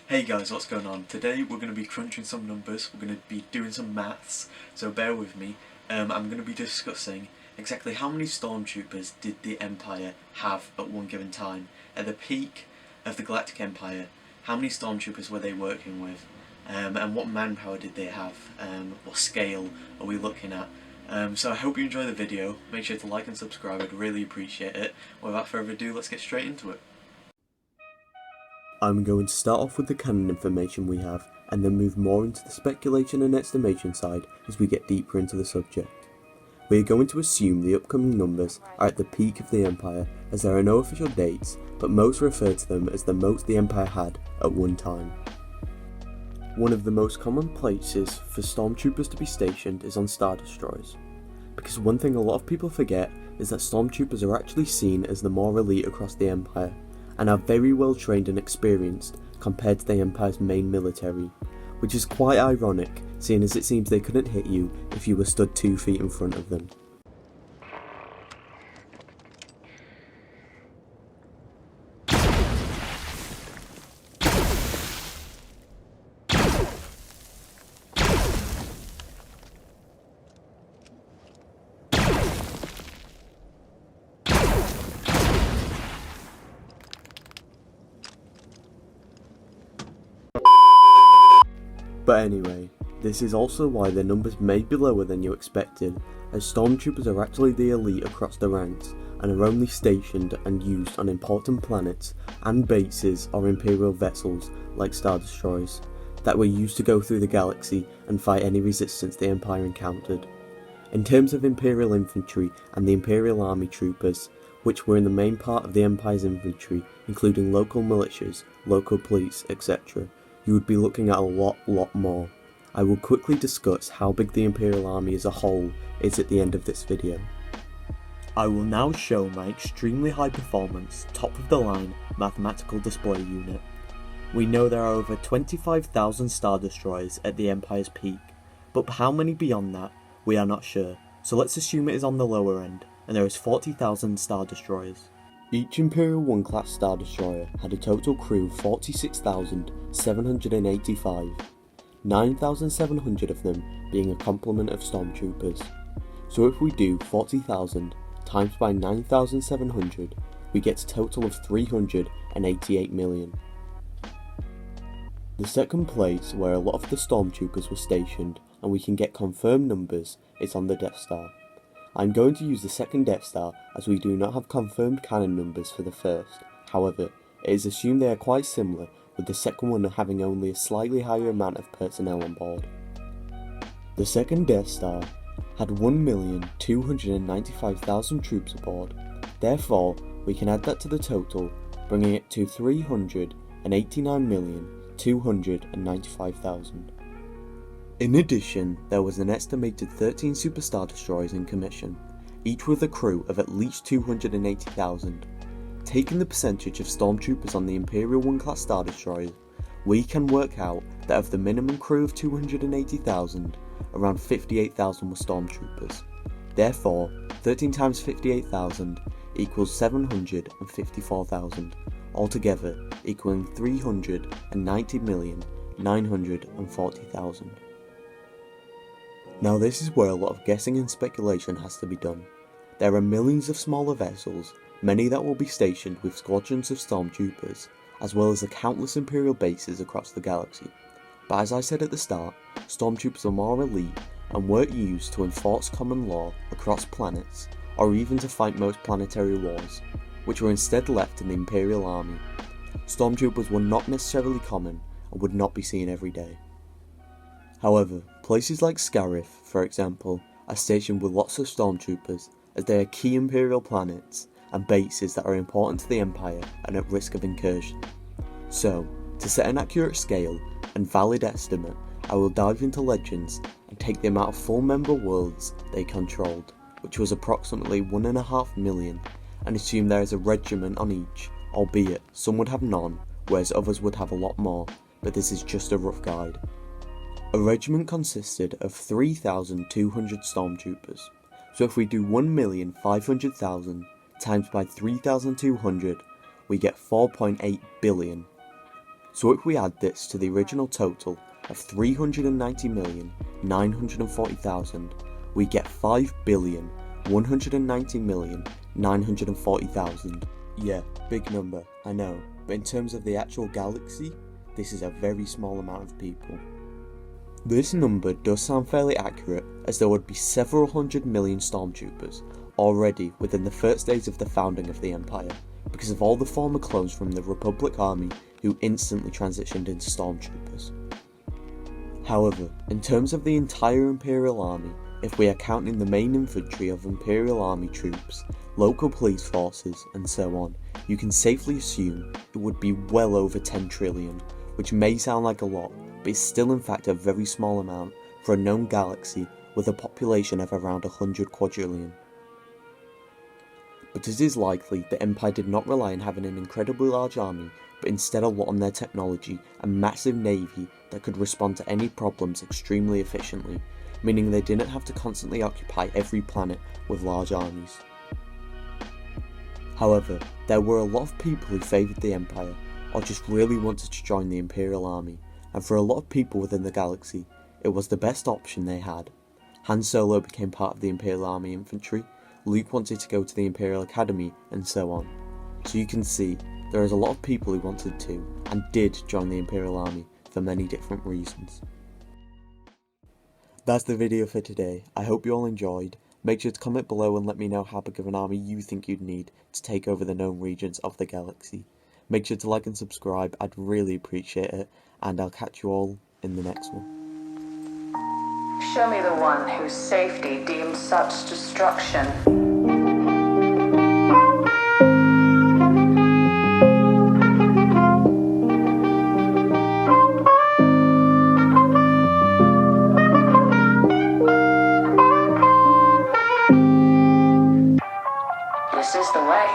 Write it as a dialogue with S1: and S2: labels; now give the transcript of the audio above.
S1: Hey guys, what's going on? Today we're going to be crunching some numbers, we're going to be doing some maths, so bear with me. I'm going to be discussing exactly how many Stormtroopers did the Empire have at one given time. At the peak of the Galactic Empire, how many Stormtroopers were they working with? And what manpower did they have? What scale are we looking at? So I hope you enjoy the video. Make sure to like and subscribe, I'd really appreciate it. Without further ado, let's get straight into it.
S2: I'm going to start off with the canon information we have, and then move more into the speculation and estimation side as we get deeper into the subject. We are going to assume the upcoming numbers are at the peak of the Empire, as there are no official dates, but most refer to them as the most the Empire had at one time. One of the most common places for Stormtroopers to be stationed is on Star Destroyers, because one thing a lot of people forget is that Stormtroopers are actually seen as the more elite across the Empire, and are very well trained and experienced compared to the Empire's main military, which is quite ironic seeing as it seems they couldn't hit you if you were stood 2 feet in front of them. But anyway, this is also why the numbers may be lower than you expected, as Stormtroopers are actually the elite across the ranks and are only stationed and used on important planets and bases or Imperial vessels like Star Destroyers that were used to go through the galaxy and fight any resistance the Empire encountered. In terms of Imperial infantry and the Imperial army troopers, which were in the main part of the Empire's infantry, including local militias, local police, etc., you would be looking at a lot more. I will quickly discuss how big the Imperial Army as a whole is at the end of this video. I will now show my extremely high performance, top of the line mathematical display unit. We know there are over 25,000 Star Destroyers at the Empire's peak, but how many beyond that, we are not sure, so let's assume it is on the lower end, and there is 40,000 Star Destroyers. Each Imperial 1 class Star Destroyer had a total crew of 46,785, 9,700 of them being a complement of Stormtroopers. So if we do 40,000 times by 9,700, we get a total of 388 million. The second place where a lot of the Stormtroopers were stationed, and we can get confirmed numbers, is on the Death Star. I'm going to use the second Death Star as we do not have confirmed canon numbers for the first. However, it is assumed they are quite similar, with the second one having only a slightly higher amount of personnel on board. The second Death Star had 1,295,000 troops aboard, therefore we can add that to the total, bringing it to 389,295,000. In addition, there was an estimated 13 Super Star Destroyers in commission, each with a crew of at least 280,000. Taking the percentage of Stormtroopers on the Imperial 1 class Star Destroyers, we can work out that of the minimum crew of 280,000, around 58,000 were Stormtroopers. Therefore, 13 times 58,000 equals 754,000, altogether equaling 390,940,000. Now this is where a lot of guessing and speculation has to be done. There are millions of smaller vessels, many that will be stationed with squadrons of Stormtroopers, as well as the countless Imperial bases across the galaxy. But as I said at the start, Stormtroopers are more elite and weren't used to enforce common law across planets, or even to fight most planetary wars, which were instead left in the Imperial Army. Stormtroopers were not necessarily common and would not be seen every day. However, places like Scarif, for example, are stationed with lots of Stormtroopers, as they are key Imperial planets and bases that are important to the Empire and at risk of incursion. So, to set an accurate scale and valid estimate, I will dive into legends and take the amount of full member worlds they controlled, which was approximately 1.5 million, and assume there is a regiment on each, albeit some would have none, whereas others would have a lot more, but this is just a rough guide. A regiment consisted of 3,200 Stormtroopers, so if we do 1,500,000 times by 3,200, we get 4.8 billion. So if we add this to the original total of 390,940,000, we get 5,190,940,000. Yeah, big number, I know, but in terms of the actual galaxy, this is a very small amount of people. This number does sound fairly accurate, as there would be several hundred million Stormtroopers already within the first days of the founding of the Empire, because of all the former clones from the Republic Army who instantly transitioned into Stormtroopers. However, in terms of the entire Imperial Army, if we are counting the main infantry of Imperial Army troops, local police forces, and so on, you can safely assume it would be well over 10 trillion, which may sound like a lot, but is still in fact a very small amount for a known galaxy with a population of around 100 quadrillion. But it is likely the Empire did not rely on having an incredibly large army, but instead a lot on their technology and massive navy that could respond to any problems extremely efficiently, meaning they didn't have to constantly occupy every planet with large armies. However, there were a lot of people who favoured the Empire, or just really wanted to join the Imperial Army, and for a lot of people within the galaxy, it was the best option they had. Han Solo became part of the Imperial Army infantry, Luke wanted to go to the Imperial Academy, and so on. So you can see, there is a lot of people who wanted to, and did join the Imperial Army for many different reasons. That's the video for today. I hope you all enjoyed. Make sure to comment below and let me know how big of an army you think you'd need to take over the known regions of the galaxy. Make sure to like and subscribe, I'd really appreciate it, and I'll catch you all in the next one.
S3: Show me the one whose safety deems such destruction. This is the way.